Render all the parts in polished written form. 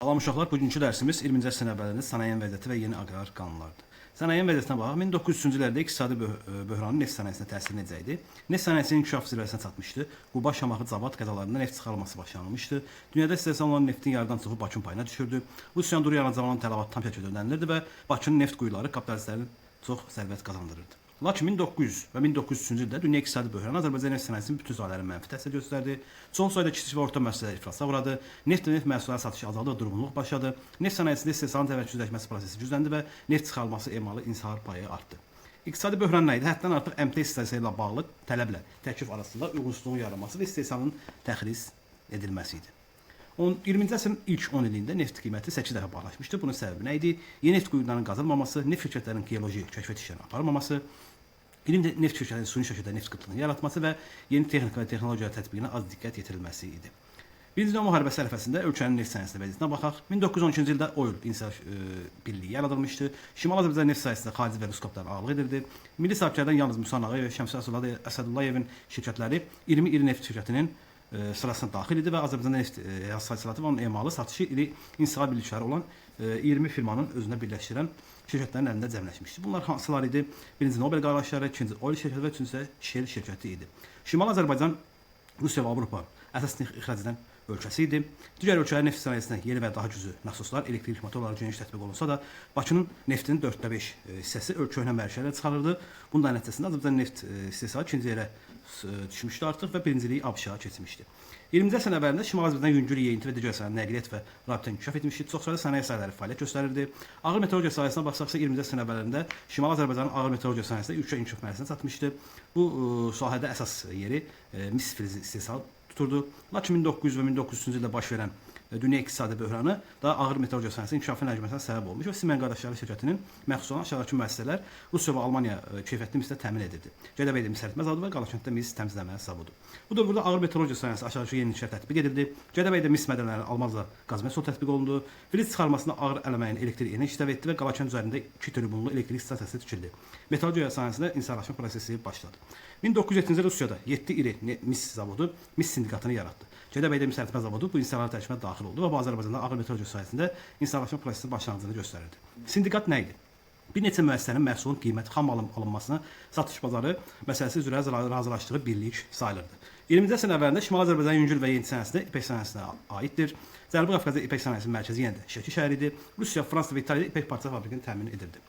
Salam uşaqlar, bugünkü dərsimiz 20-ci əsrin əvvəlində sənayenin vəziyyəti və yeni aqrar qanunlarıdır. Sənayenin vəziyyətinə baxaq, 1900-cü illərdə iqtisadi böhranın neft sənayesinə təsiri necə idi? Neft sənayesinin inkişaf zirvəsinə çatmışdı. Quba, Şamaxı, Cavad qəzalarında neft çıxarılması başlanılmışdı. Dünyada istehsal olunan neftin yarıdan çoxu Bakının payına düşürdü. Rusiyanın duru yaran zamanı tələbat tam şəkildə ödənilirdi və Bakının neft quyuları kapitalistlərin çox sərvət qazandırırdı. Lakin 1900 və 1903-cü ildə dünya iqtisadi böhranı Azərbaycan neft sənayesinin bütün sahələrə mənfi təsir göstərdi. Çox sayda kiçik və orta müəssisələr iflasa uğradı. Neft və neft məhsulları satışı azaldı və durğunluq başladı. Neft sənayesində istehsalın təvəkküzləşməsi prosesi gücləndi və neft çıxarılması emalı inhisar payı artdı. İqtisadi böhran nə idi? Həddən artıq əmtəy istehsalı ilə bağlı tələblə təklif arasında uyğunsuzluğun yaranması və istehsalın təxris edilməsi idi. 20-ci əsrin ilk 10 ilində neft qiyməti 8 dəfə bahalaşmışdı. Bunun səbəbi nə idi? Yeni neft quyularının qazılmaması, neft şirkətlərinin geoloji kəşfiyyat işlərini aparmaması, yeni neft şirkətlərinin suni şəkildə neft qıtlığını yaratması və yeni texnika və texnologiya tətbiqinə az diqqət yetirilməsi idi. Birinci Dünya müharibəsi ərəfəsində ölkənin neft sənayesinin vəziyyətinə baxaq. 1912-ci ildə Oil İnsaf Birliyi yaradılmışdı. Şimali Azərbaycan neft sahəsində xarici və rus kapitalları ağırlıq edirdi. Milli sahibkarlardan yalnız Musa Ağayev və Şəmsi Əsədullayevin şirkətləri 20 iri neft şirkətinin sırasına daxil idi və Azərbaycan neft hasilatı və onun emalı satışı iri inşaat birlikləri olan 20 firmanın özünə birləşdirən şirkətlərin əlində cəmləşmişdi. Bunlar hansılar idi? Birinci Nobel qardaşları, ikinci Oil şirkəti və üçüncüsü Shell şirkəti idi. Şimali Azərbaycan Rusiya və Avropa əsas neft ixrac edən ölkəsi idi. Digər ölkələrin neft sənayesinə yeni və daha güclü məxsuslar, elektrik motorları geniş tətbiq olunsa da, Bakının neftinin 4/5 hissəsi ölkə məişətlə çıxarıldı. Bunun nəticəsində Azərbaycan neft istehsalı ikinci yerə düşmüşdü artıq və birinciliyi ABŞ-a keçmişdi. 20-ci əsrin əvvəlində Şimali Azərbaycan yüngül yeyinti və digər sahələr nəqliyyat və rabitə inkişaf etmişdi. Çox sayda sənaye sahələri fəaliyyət göstərirdi. Ağır metalurgiya sahəsinə baxsaqsa 20-ci əsrin əvvəllərində Şimali Azərbaycanın ağır metalurgiya sahəsində ülkə inkişaf mərhələsinə çatmışdı. Bu sahədə əsas yeri mis filizi istehsal tuturdu. Lakin 1900 və 1903-cü ildə baş verən dünya iqtisadi böhranı da ağır metalurgiya sahəsinin inkişafına həcməsinə səbəb olmuş və Siemens qardaşları şirkətinin məxsus olan aşağıdakı müəssisələr Rusiya və Almaniya keyfiyyətli mislə təmin edirdi. Gədəbəydə mis əritmə zavodu və Qalakənddə mis təmizləmə zavodu. Bu dövrdə ağır metalurgiya sahəsi aşağıdakı yeni inkişaf tətbiq edildi. Gədəbəydə mis mədənlərinin almazla qaz məhsulu tətbiq olundu. Filiz çıxarmasında ağır eləməyin elektrik enerji işləv etdi və Qalakənd üzərində 2 tribunlu elektrik stansiyası tikildi. Metalurgiya sahəsində inhisarlaşma prosesi başladı. 1907-ci ildə Rusiyada 7 iri mis zavodu mis sindikatını yaratdı. Gədəbəydə mis əritmə zavodu bu insanlar tərkibinə daxil oldu və bu Azərbaycanda ağır metalurgiya sahəsində inhisarlaşma prosesinin başlanğıcını göstərirdi. Sindikat nə idi? Bir neçə müəssisənin məhsulun qiymət xam alınmasına satış bazarı məsələsi üzrə razılaşdığı birlik sayılırdı. 20-ci əsrin əvvəlində Şimali Azərbaycan yüngül və yeni sənayesində ipək sənayesinə aiddir. Cənubi Qafqazda ipək sənayesinin mərkəzi yenə də Şəki şəhəri idi. Rusiya, Fransa və İtaliyada ipək parça fabrikini təmin edirdi.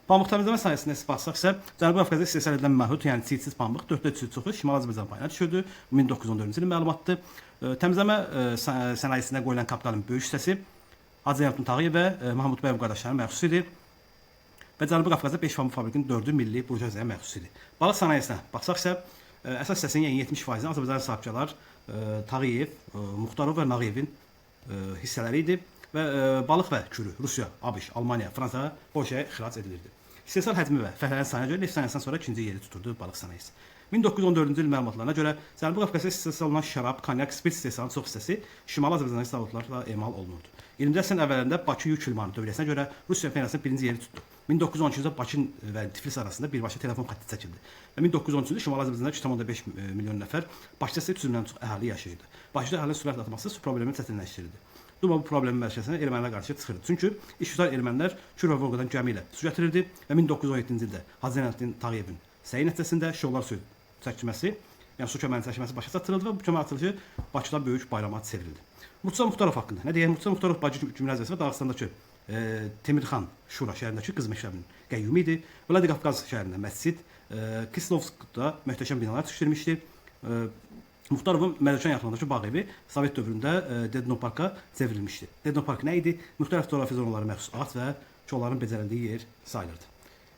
Pamıq təmizləmə sahəsində baxsaq isə Cənubi Qafqazda istehsal edilən məhdud, yəni çiğsiz pambıq 4/3 çoxu Şimali Azərbaycan payına düşürdü. 1914-cü ilin məlumatıdır. Təmizləmə sənayesində qoyulan kapitalın böyük hissəsi Hacı Zeynalabdin Tağıyev və Mahmud Bəyov qardaşlarının məxsus idi. Və Cənubi Qafqazda 5 pambıq fabrikinin 4-ü milli burjaziyaya məxsus idi. Balıq sənayesinə baxsaq isə əsas hissəsinin yəni 70%-ni Azərbaycan sahibkarlar Tağıyev, Muxtarov və Nağıyevin hissələri idi və balıq və kürü Rusiya, ABŞ, Almaniya, Fransa, Polşaya ixrac edilirdi. İstehsal həcmi və fəhlənin sayına görə neft sənayesindən sonra ikinci yeri tuturdu balıq sənayesi. 1914-cü il məlumatlarına görə Cənubi Qafqazda istehsal olunan şərab, konyak, spirt istehsalının çox hissəsi Şimali Azərbaycan zavodlarla emal olunurdu. 20-ci əsrin əvvəllərində Bakı yük limanı dövriyyəsinə görə Rusiya fənasının birinci yeri tutdu. 1912-ci ildə Bakı və Tiflis arasında birbaşa telefon xətti çəkildi. Və 1913-cü ildə Şimali Azərbaycanda 2,5 milyon nəfər, Bakıda isə 300 mindən çox əhali yaşayırdı. Bakıda əhalinin sürətlə artması su problemini çətinləşdirirdi. Duma bu problemin mərkəzinə ermənilər qarşı çıxırdı. Çünki işgüzar ermənilər Kür və Volqadan gəmi ilə su gətirirdi və 1917-ci ildə Hacı Zeynalabdin Tağıyevin səyi nəticəsində Şollar suyu çəkilməsi, yəni su kəmərinin çəkilməsi başa çatdırıldı və bu kəmər açılışı Bakıda böyük bayrama çevrildi. Murtuza Muxtarov haqqında nə deyək? Murtuza Muxtarov Bakı Gümrüzəsi və Dağıstandakı Temirxan Şura şəhərindəki qız məktəbinin qəyyumi idi. Vladikavkaz şəhərində məscid, Kislovskda möhtəşəm binalar tikdirmişdi. Muxtarovun Mərcan yaxınlığındakı bağ evi Sovet dövründə Dednoparka çevrilmişdi. Dednopark nə idi? Müxtəlif coğrafi zonalara məxsus ağac və kolların becərildiyi yer sayılırdı.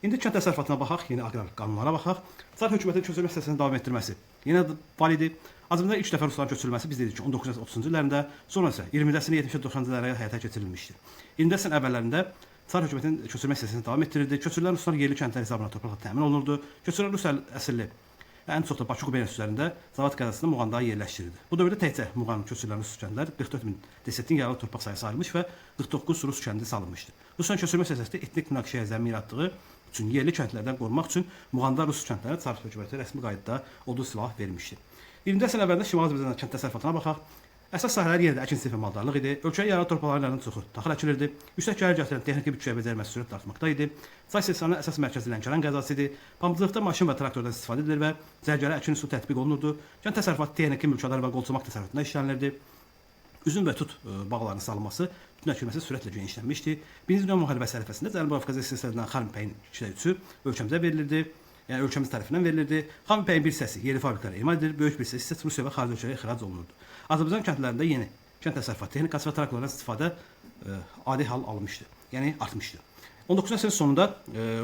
İndi kənd təsərrüfatına baxaq, yeni aqrar qanunlara baxaq. Çar hökumətinin köçürmə siyasətini davam etdirməsi yenə var idi. Azərbaycanda ilk dəfə rusların köçürülməsi biz dedik ki 1930-cu illərində, sonra isə 20-ci əsrin 70-90-cı illərə həyata keçirilmişdi. 20-ci əsrin əvvəllərində Çar hökumətinin köçürmə siyasətini davam etdirirdi. Köçürülən ruslar yerli kəndlər hesabına torpaqla təmin olunurdu. Köçürülən rus əsilli ən çox da Bakı Quberniya üzərində Zavad qəzasında Muğandağı yerləşdirildi. Bu dövrdə təkcə Muğanın köçürülən rus kəndlər 44 min desetin yaralı torpaq sayısı ayrılmış və 49 rus kəndi salınmışdı. Rusiyanın köçürmə siyasəti etnik münaqişəyə zəmin yaratdığı üçün yerli kəndlərdən qorumaq üçün Muğanda rus kəndlərinə Çar hökuməti rəsmi qaydada odlu silah vermişdi. 20-ci əsrin əvvəlində Şimali Azərbaycan kənd təsərrüfatına baxaq. Əsas sahələr yenə də əkinçilik və maldarlıq idi. Ölkəyə yararlı torpaqların çoxu taxıl əkilirdi. Yüksək gəlir gətirən texniki bütçəyə becərməsi sürətlə artmaqda idi. Çay sessiyanın əsas mərkəzi Lənkəran qəzası idi. Pambıqçılıqda maşın və traktordan istifadə edilir və zərgərə əkin üsulu tətbiq olunurdu. Kənd təsərrüfatı texniki mülkədar və qolçomaq təsərrüfatında işlənilirdi. Üzüm və tut bağlarının salınması, tütün əkilməsi sürətlə genişlənmişdi. Birinci Dünya müharibəsi ərəfəsində Cənubi Qafqazda istehsal edilən xam ipəyin 2/3-ü ölkəmizə verilirdi. Yəni ölkəmiz tərəfindən verilirdi. Xam ipəyin bir hissəsi yerli fabriklərə emal edilir, böyük bir hissəsi isə Rusiya və xarici ölkələrə ixrac olunurdu. Azərbaycan kəndlərində yeni kənd təsərrüfatı texnikası və traktorlardan istifadə adi hal almışdı. Yəni artmışdı. 19-cu əsrin sonunda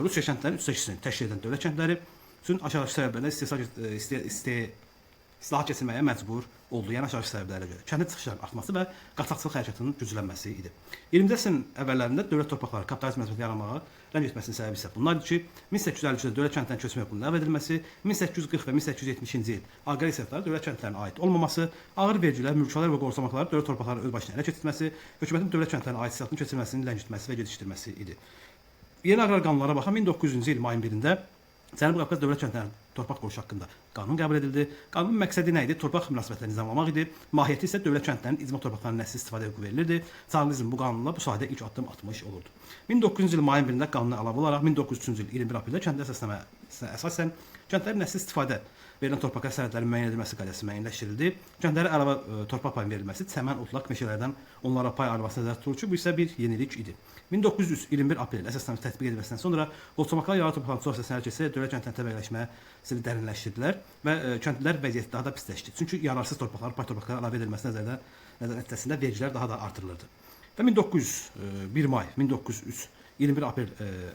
Rusiya kəndlərinin 3/8-ni təşkil edən dövlət kəndləri üçün aşağıdakı səbəblərlə islahat keçirməyə məcbur oldu. Yəni aşağıdakı səbəblərə görə kəndin çıxışlarının artması və qaçaqçılıq hərəkatının güclənməsi idi. 20-ci əsrin əvvəllərində dövlət torpaqları kapitalizm məcburiyyəti yaranmağa rəng etməsinin səbəbi isə bunlar idi ki, 1853-də dövlət kəndlərin köçmə hüququnun ləğv edilməsi, 1840 və 1870-ci il aqressiyaları dövlət kəndlərinə aid olmaması, ağır vergilər, mülkələr və qorxusamaqları dövlət torpaqlarının öz başına ələ keçirməsi, hökumətin dövlət kəndlərinə aid siyasətinin keçirilməsinin ləngitməsi və gecikdirməsi idi. Yeni aqrar qanunlara baxan 1900-cü il mayın 1-də Cənubi Qafqaz dövlət kəndlərinin torpaq quruluşu haqqında qanun qəbul edildi. Qanunun məqsədi nə idi? Torpaq münasibətlərini nizamlamaq idi. Mahiyyəti isə dövlət kəndlərinin icma torpaqlarının nəsil istifadə hüququ verilirdi. Çarlizm bu qanunla bu sahədə ilk addım atmış olurdu. 1900-cü il mayın 1-də qanuna əlavə olaraq 1903-cü il 21 apreldə kəndli əsasnaməsinə əsasən kəndlərin nəsil istifadə verilən torpaqlar sənədlərinin müəyyən edilməsi qaydası müəyyənləşdirildi. Kəndlərə əlavə torpaq payı verilməsi, çəmən, otlaq, meşələrdən onlara pay ayrılması nəzərdə tutulur ki, bu isə bir yenilik idi. 1921 aprel əsasnaməsi tətbiq edilməsindən sonra qolçomaqlar yararlı torpaqların çox hissəsini ələ keçirərək dövlət kəndlərinin təbəqələşməsini dərinləşdirdilər və kəndlilər vəziyyəti daha da pisləşdi. Çünki yararsız torpaqlar, pay torpaqlara əlavə edilməsi nəticəsində vergilər daha da artırılırdı. Və 1901 may 1903 21 aprel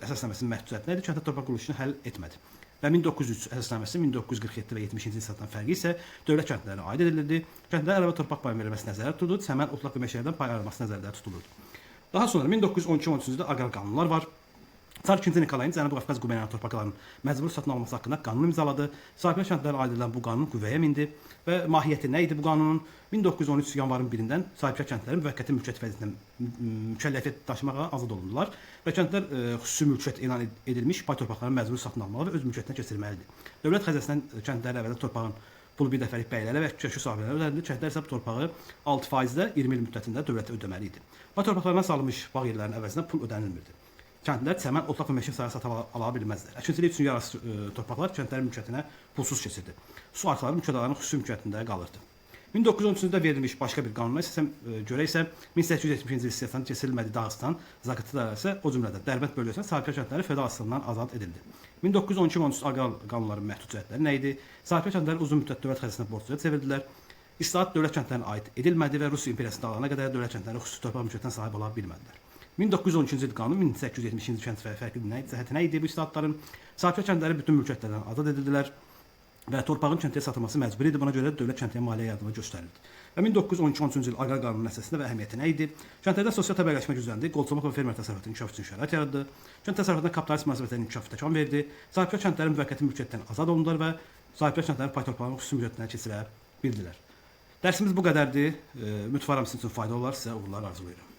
əsasnaməsinin məhdudiyyəti nə idi? Kəndli torpaq quruluşunu həll etmədi. Və 1903 əsasnaməsi 1947 və 70-ci il satılan fərqi isə dövlət kəndlərinə aid edilirdi. Kəndlərə əlavə torpaq payı verilməsi nəzərdə tutulurdu, çəmən, otlaq və meşələrdən pay ayrılması nəzərdə tutulurdu. Daha sonra 1912-13-cü ildə aqrar qanunlar var. Çar 2-ci Nikolayın Cənubi Qafqaz qüvvələrinin torpaqlarının məcburi satın alınması haqqında qanun imzaladı. Sahibkar kəndlərə aid edilən bu qanun qüvvəyə mindi və mahiyyəti nə idi bu qanunun? 1913 yanvarın 1-dən sahibkar kəndlərin müvəqqəti mülkiyyət vəziyyətində mükəlləfiyyət daşımağa azad olundular və kəndlər xüsusi mülkiyyət elan edilmiş pay torpaqlarını məcburi satın almalı və öz mülkiyyətinə keçirməlidir. Dövlət xəzinəsindən kəndlərə əvvəldə torpağın pulu bir dəfəlik bəylərə və köçkü sahiblərə ödənilir. Kəndlər isə bu torpağı 6%-də 20 il müddətində dövlətə ödəməli idi. Pay torpaqlarına salınmış bağ yerlərinin əvəzinə pul ödənilmirdi. Kəndlər çəmən, otlaq və meşə sahəsi ala bilməzdilər. Əkinçilik üçün yararsız torpaqlar kəndlərin mülkiyyətinə pulsuz keçirdi. Su arxaları mülkədarların xüsusi mülkiyyətində qalırdı. 1913-cü ildə verilmiş başqa bir qanuna görə isə 1870-ci il siyasətinin keçirilmədiyi Dağıstan, Zaqatala isə o cümlədən Dərbənd bölgəsində sahibkar kəndləri feodal asılından azad edildi. 1912-13 aqrar qanunların məhdud cəhətləri nə idi? Sahibkar kəndləri uzun müddət dövlət xəzinəsinə borcluya çevirdilər. İslahat dövlət kəndlərinə aid edilmədi və Rusiya imperiyasının dağılana qədər dövlət kəndləri xüsusi torpaq mülkiyyətinə sahib ola bilmədilər. 1912-ci il qanunu 1870-ci il kənd fərqli cəhəti nə idi bu islahatların? Sahibkar kəndləri bütün mülkiyyətlərdən azad edildilər və torpağın kəndliyə satılması məcburi idi. Buna görə də dövlət kəndliyə maliyyə yardımı göstərildi. Və 1912-13-cü il aqrar qanunun əsasında və əhəmiyyəti nə idi? Kəndlərdə sosial təbəqələşmə gücləndi, qolçomaq və fermer təsərrüfatının inkişafı üçün şərait yaratdı. Kənd təsərrüfatına kapitalist münasibətlərin inkişafı təkan verdi. Sahibkar kəndlərin müvəqqəti mülkiyyətdən azad olundular və sahibkar kəndlərin pay torpaqlarının xüsusi mülkiyyətinə keçirə bildilər. Dərsimiz bu qədərdir. Ümidvaram sizin üçün faydalı olar. Sizə uğurlar arzulayıram.